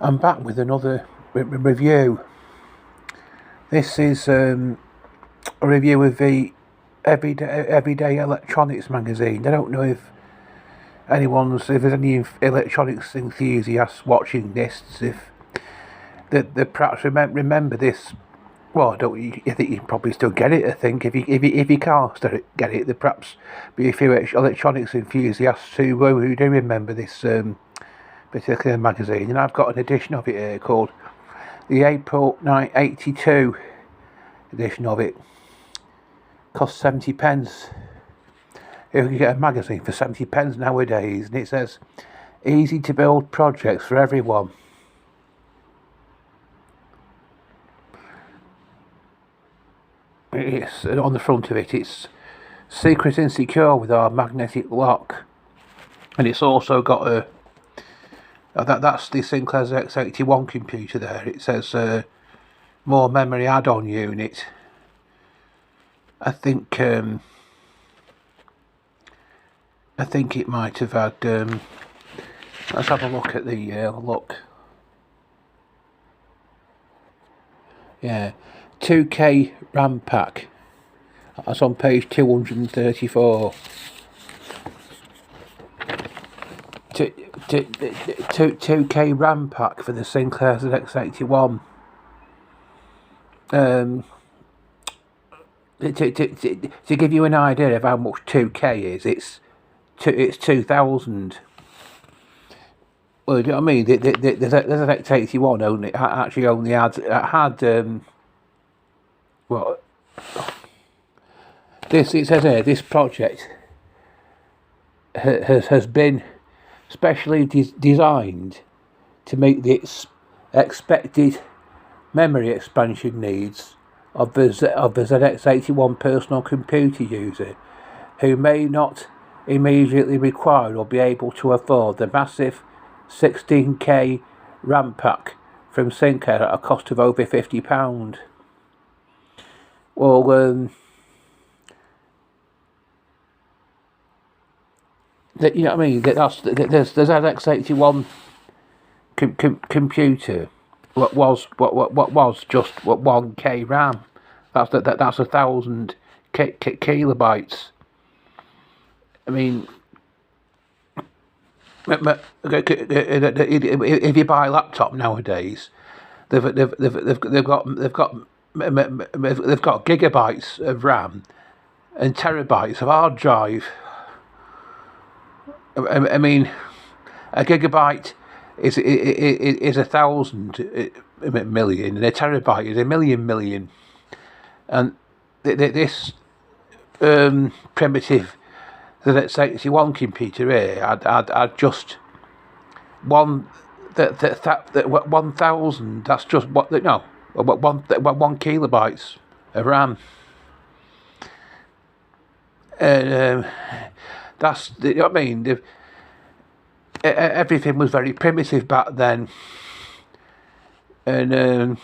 I'm back with another review. This is a review of the Everyday Electronics magazine. I don't know if there's any electronics enthusiasts watching this, if they perhaps remember this. Well, I think you can probably still get it. I think if you can't still get it, there perhaps be a few electronics enthusiasts who do remember this particular magazine. And I've got an edition of it here called the April 1982 edition of it. Cost 70 pence. You can get a magazine for 70 pence nowadays, and it says easy to build projects for everyone. It's on the front of it. It's secret and secure with our magnetic lock, and it's also got that's the Sinclair's X81 computer there. It says more memory add-on unit. I think it might have had. Let's have a look at the look. Yeah, 2K RAM pack. That's on page 234. 2K RAM pack for the Sinclair's X81. To give you an idea of how much 2K is, it's 2,000. Well, do you know what I mean? There's an X81 only had well, this, it says here, this project has been specially designed to meet the expected memory expansion needs of the ZX81 personal computer user who may not immediately require or be able to afford the massive 16K RAM pack from Sinclair at a cost of over £50. Well, you know what I mean? There's that X81 computer. What was just 1K RAM. That's 1,000 kilobytes. I mean, if you buy a laptop nowadays, they've got gigabytes of RAM and terabytes of hard drive. I mean, a gigabyte is 1,000 million, and a terabyte is a million. And this primitive ZX81 computer here had just 1,000. That's just one kilobytes of RAM. And that's, you know what I mean? Everything was very primitive back then, and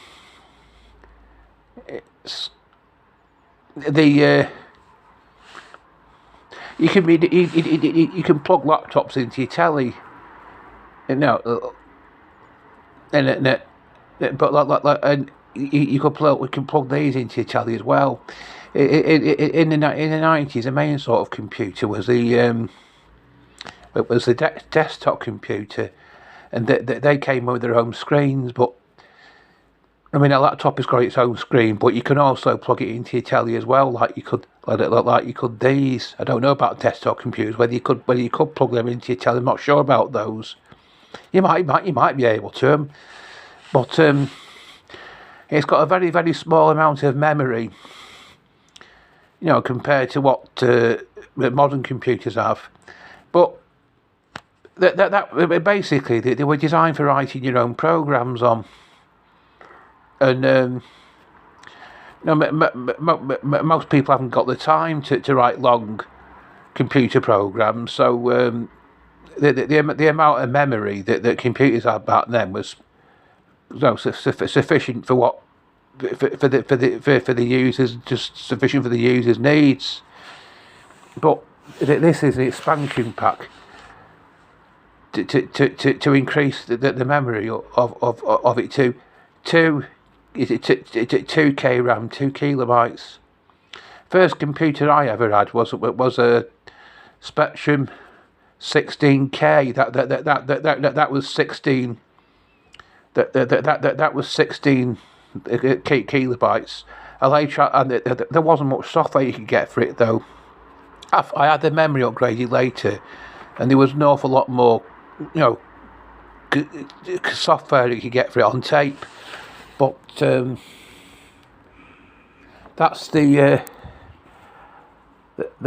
it's you can plug laptops into your telly, you know, and you can plug these into your telly as well. In the 90s, the main sort of computer was the desktop computer, and they came with their own screens. But I mean, a laptop has got its own screen, but you can also plug it into your telly as well, like you could these. I don't know about desktop computers, whether you could plug them into your telly. I'm not sure about those. You might be able to, but it's got a very, very small amount of memory, you know, compared to what modern computers have. But that basically they were designed for writing your own programs on, and most people haven't got the time to write long computer programs. So the amount of memory that computers had back then was sufficient for what for the users, just sufficient for the users' needs. But this is the expansion pack to increase the memory of it to 2K RAM, 2 kilobytes. First computer I ever had was a Spectrum 16K. That was 16. That was 16 kilobytes. And there wasn't much software you could get for it though. I had the memory upgraded later, and there was an awful lot more, software you could get for it on tape. But that's the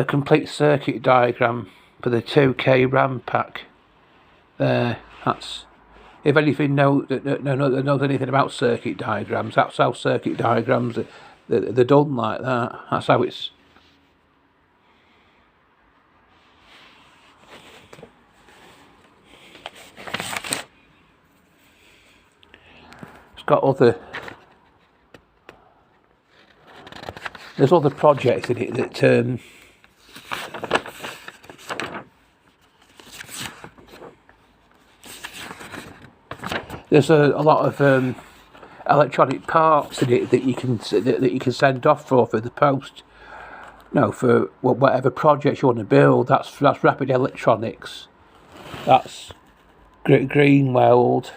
complete circuit diagram for the 2K RAM pack. That's, if anything knows anything about circuit diagrams, that's how circuit diagrams they're done like that. That's how it's. It's got there's other projects in it that there's a lot of electronic parts in it that you can send off for the post. For whatever project you want to build. That's Rapid Electronics. That's Greenweld.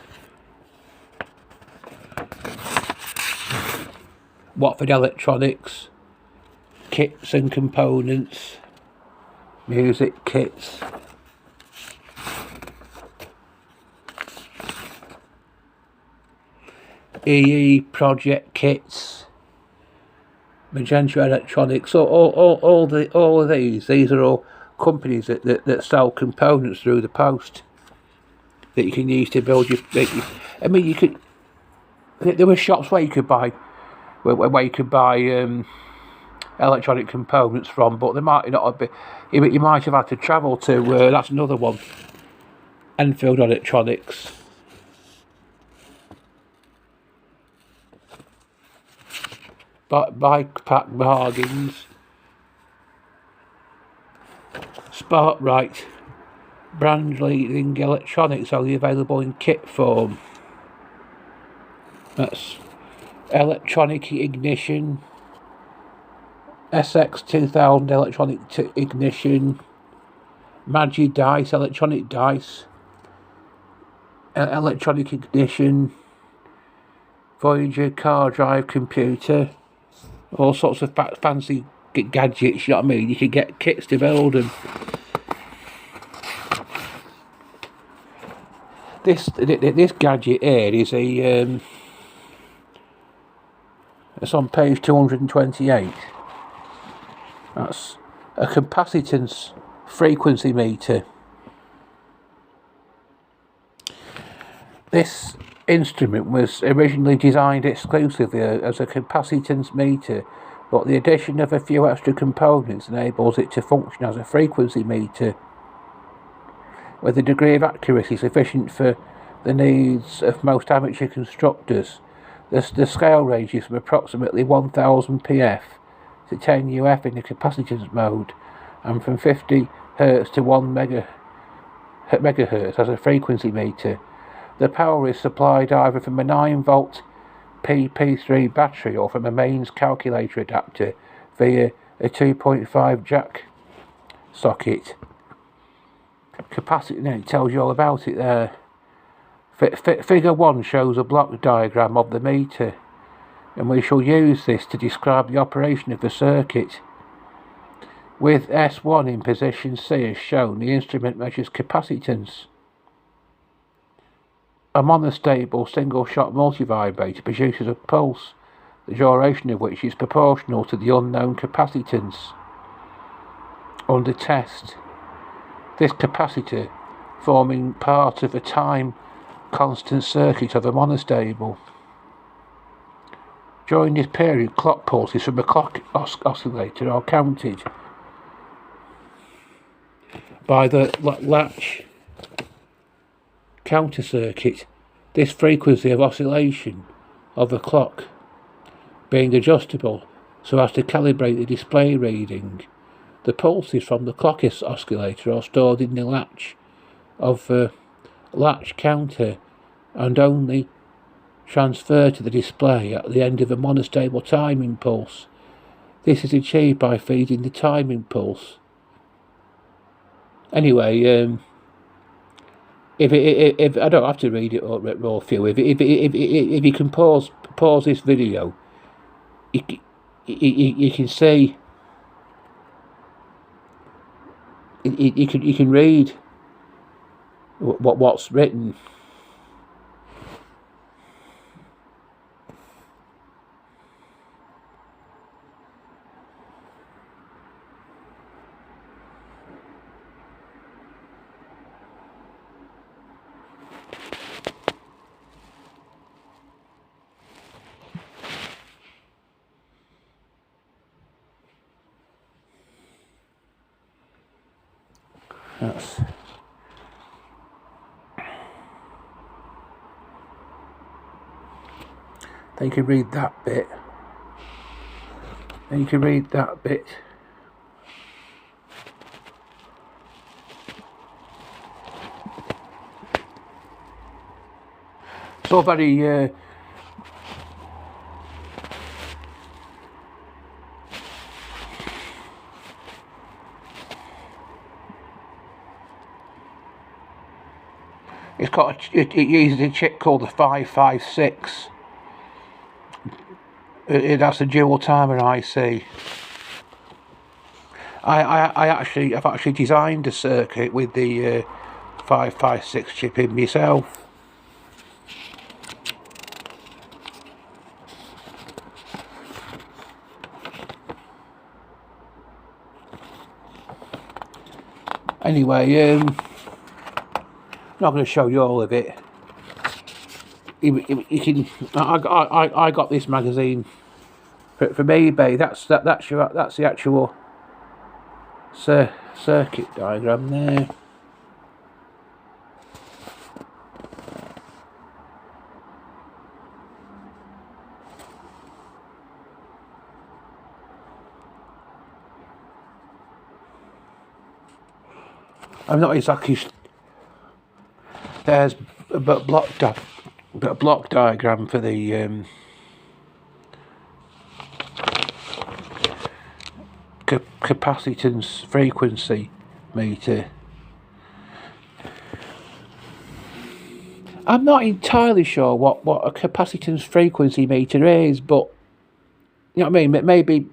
Watford Electronics. Kits and components. Music kits. EE project kits, Magenta Electronics, all of these are all companies that sell components through the post that you can use to build your. I mean, you could. There were shops where you could buy, electronic components from, but they might not have been. You might have had to travel to. That's another one. Enfield Electronics. Bike pack bargains. Sparkrite. Brand leading electronics only available in kit form. That's electronic ignition. SX2000 electronic ignition. Magi dice, electronic dice. Electronic ignition. Voyager car drive computer. All sorts of fancy gadgets, you know what I mean? You can get kits to build them. This gadget here is a it's on page 228. That's a capacitance frequency meter. This instrument was originally designed exclusively as a capacitance meter, but the addition of a few extra components enables it to function as a frequency meter with a degree of accuracy sufficient for the needs of most amateur constructors. The scale ranges from approximately 1000 pf to 10 UF in the capacitance mode, and from 50 Hz to 1 megahertz as a frequency meter. The power is supplied either from a 9-volt PP3 battery or from a mains calculator adapter via a 2.5 jack socket. Capacity, it tells you all about it there. Figure 1 shows a block diagram of the meter, and we shall use this to describe the operation of the circuit. With S1 in position C as shown, the instrument measures capacitance. A monostable single-shot multivibrator produces a pulse, the duration of which is proportional to the unknown capacitance. Under test, this capacitor forming part of a time constant circuit of a monostable. During this period, clock pulses from a clock oscillator are counted by the latch counter circuit. This frequency of oscillation of the clock being adjustable so as to calibrate the display reading. The pulses from the clock oscillator are stored in the latch of the latch counter and only transfer to the display at the end of a monostable time impulse. This is achieved by feeding the time impulse. Anyway, if I don't have to read it all through, if you can pause this video, you can see, you can read what's written. Then you can read that bit. Then you can read that bit. It's all very it uses a chip called the 556. That's a dual timer IC. I've actually designed a circuit with the 556 chip in myself. Anyway, I'm not going to show you all of it. You can. I got this magazine from eBay. That's the actual circuit diagram there. I'm not exactly. There's a block diagram for the capacitance frequency meter. I'm not entirely sure what a capacitance frequency meter is, but you know what I mean. Maybe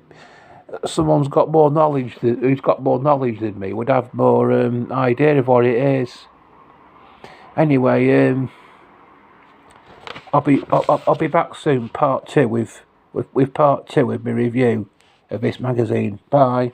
someone's got more knowledge who's got more knowledge than me would have more idea of what it is. Anyway, I'll be back soon, part 2 with part 2 of my review of this magazine. Bye.